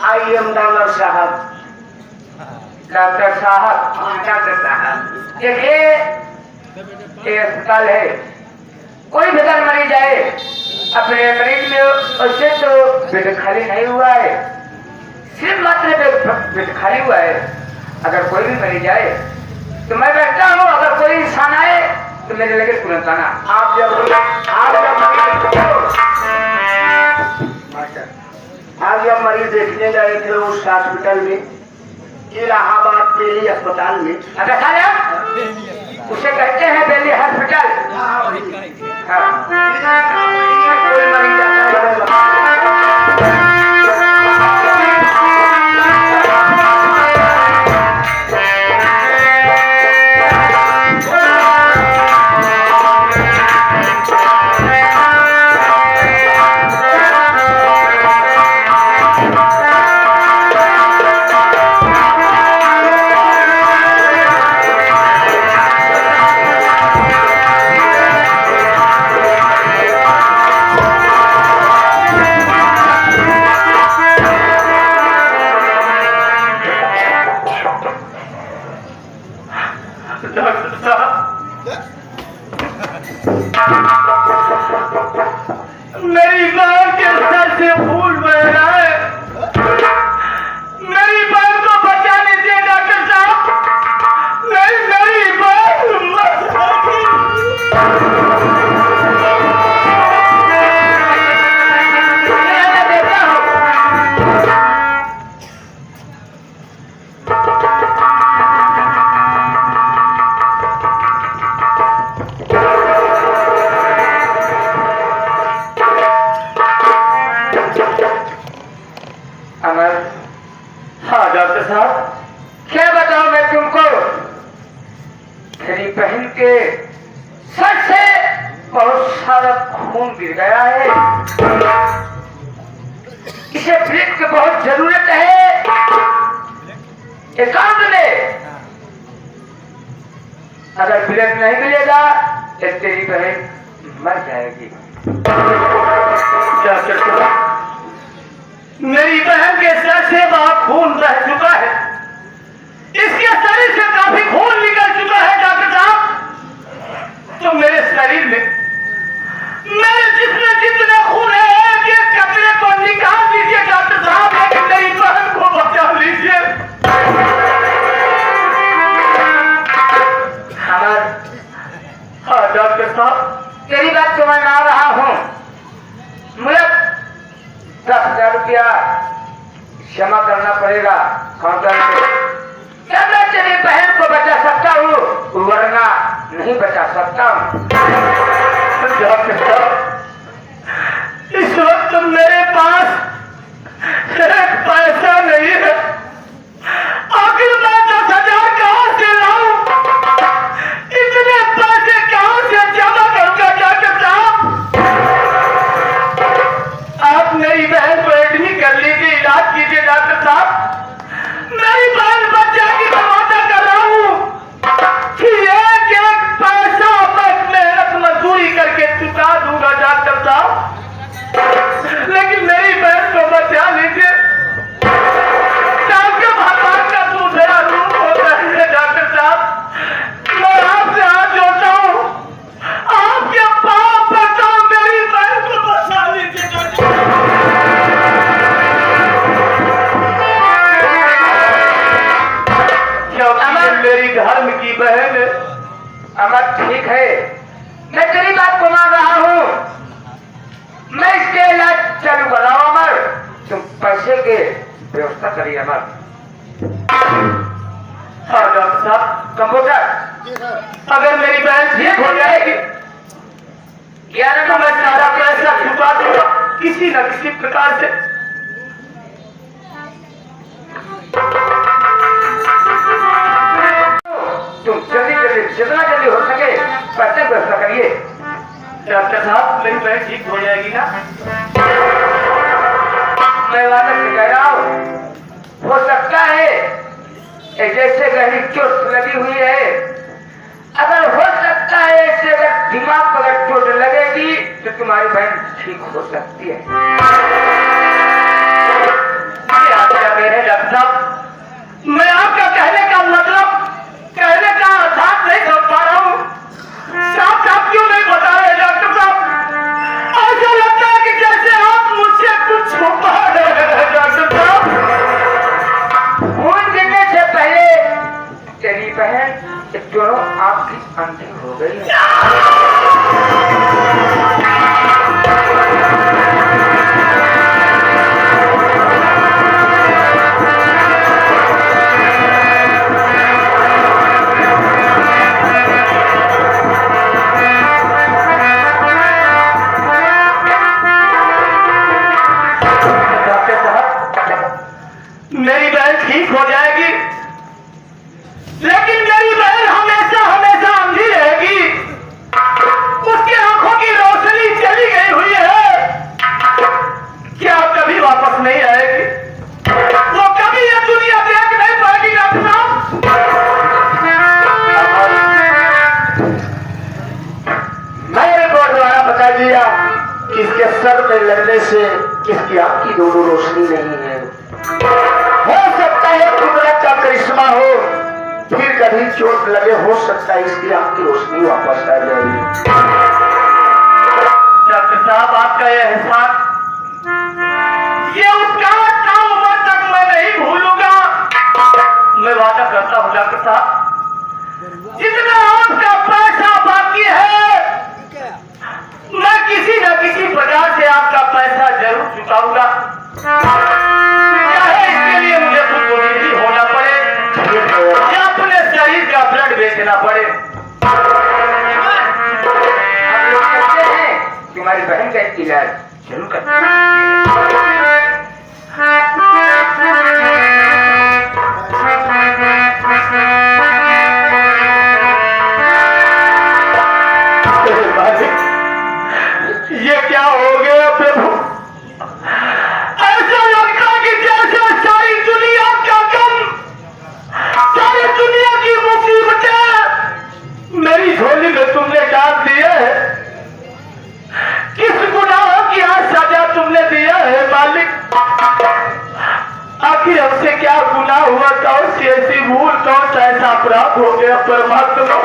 I am doctor साहब। Doctor साहब, हाँ डॉक्टर साहब। देखिए ये अस्पताल है, कोई भी अगर मरीज आए अपने मरीज में उससे तो बेड खाली नहीं हुआ है, सिर्फ मात्र बेड खाली हुआ है। अगर कोई भी मरीज आए तो मैं बैठता हूँ, अगर कोई इंसान आए तो मेरे लगे तुरंत आना। आप जब मरीज देखने गए थे उस हॉस्पिटल में, इलाहाबाद दिल्ली अस्पताल में, अगर खा उसे कहते हैं दिल्ली हॉस्पिटल। हाँ, कोई मरीज आता है मेरी मां के सर से खून बह रहा है, मेरी बहन को बचा लीजिए डॉक्टर साहब, मेरी बहन मर डॉक्टर साहब, क्या बताऊं मैं तुमको, तेरी बहन के सर से बहुत सारा खून गिर गया है, इसे ब्लड की बहुत जरूरत है, एकांत में अगर ब्लड नहीं मिलेगा तो तेरी बहन मर जाएगी। डॉक्टर साहब, मेरी बहन के सर से बहुत खून बह चुका है, इसके शरीर से काफी खून निकल चुका है डॉक्टर साहब। तो मेरे शरीर में मेरे जिस्म में जितना खून है ये कपड़े को निकाल दीजिए डॉक्टर साहब, लेकिन मेरी बहन को बचा लीजिए। हाँ डॉक्टर साहब, तेरी बात को मैं मान रहा हूँ, मुझे 10,000 रुपया क्षमा करना पड़ेगा काउंटर में, क्या मैं तेरी बहन को बचा सकता हूँ वरना नहीं बचा सकता हूँ। डॉक्टर साहब, इस वक्त मेरे पास एक पैसा नहीं है, आखिर मैं 10,000 कहाँ से लाऊं, इतने पैसे कहाँ से जमा करूंगा डॉक्टर साहब। आप मेरी बहन को एडमिट कर लीजिए, इलाज कीजिए डॉक्टर साहब, मेरी बहन बच जाएगी, मैं वादा कर रहा हूँ कि एक एक पैसा मैं मेहनत मजदूरी करके चुका दूंगा डॉक्टर साहब, लेकिन मेरी बहन को बचा लीजिए। भगवान का दूसरा रूप होता है डॉक्टर साहब, मैं आपसे हाथ जोड़ता हूँ, आपके पाँव पड़ता हूँ, मेरी बहन को बचा लीजिए डॉक्टर। मेरी धर्म की बहन है। अमर ठीक है, मैं तेरी बात को मान रहा हूँ, मैं इसके इलाज चालू कर रहा हूँ। अमर तुम पैसे के व्यवस्था करिए अमर। हाँ डॉक्टर साहब, कंप्यूटर अगर मेरी बहन ठीक हो जाएगी 11 तो मैं नंबर सारा पैसा चुका दूंगा किसी न किसी प्रकार से। तुम जल्दी जितना जल्दी हो सके पैसे की व्यवस्था करिए। डॉक्टर साहब, मेरी बहन ठीक हो जाएगी ना? मैं वादा से कह रहा हूँ, हो सकता है जैसे गहरी चोट लगी हुई है, अगर हो सकता है ऐसे अगर दिमाग पर अगर चोट लगेगी तो तुम्हारी बहन ठीक हो सकती है। अंतिम हो गई। डॉक्टर साहब, मेरी बहन ठीक हो जाएगी, लेकिन मेरी बहन हमेशा हमेशा अंधी रहेगी। उसकी आंखों की रोशनी चली गई हुई है, क्या कभी वापस नहीं आएगी? वो कभी ये दुनिया देख नहीं पाएगी डॉक्टर साहब। मैंने रिपोर्ट द्वारा बता दिया कि इसके सर पे लगने से इसकी आंख की दोनों रोशनी नहीं है। हो सकता है कुदरत का करिश्मा हो, फिर कभी चोट लगे, हो सकता है इसकी आंख की रोशनी वापस आ जाएगी। डॉक्टर साहब, आपका यह एहसान, ये उपकार का उम्र तक मैं नहीं भूलूंगा। मैं वादा करता हूँ डॉक्टर साहब, जितना आपका पैसा बाकी है, मैं किसी न किसी प्रकार से आपका पैसा जरूर चुकाऊंगा, चाहे इसके लिए मुझे खुद को भी होना पड़े या अपने शरीर का ब्लड बेचना पड़े। हम लोग कहते हैं तुम्हारी बहन का इलाज जरूर करते हैं। ये क्या हो गया प्रभु? ऐसा लगता कि जैसे सारी दुनिया का गम, सारी दुनिया की मुसीबतें मेरी झोली में तुमने डाल दिया है। किस गुनाह की आज सजा तुमने दिया है मालिक? आखिर हमसे क्या गुनाह हुआ? कौन सी ऐसी भूल, कौन सा ऐसा अपराध हो गया परमात्मा?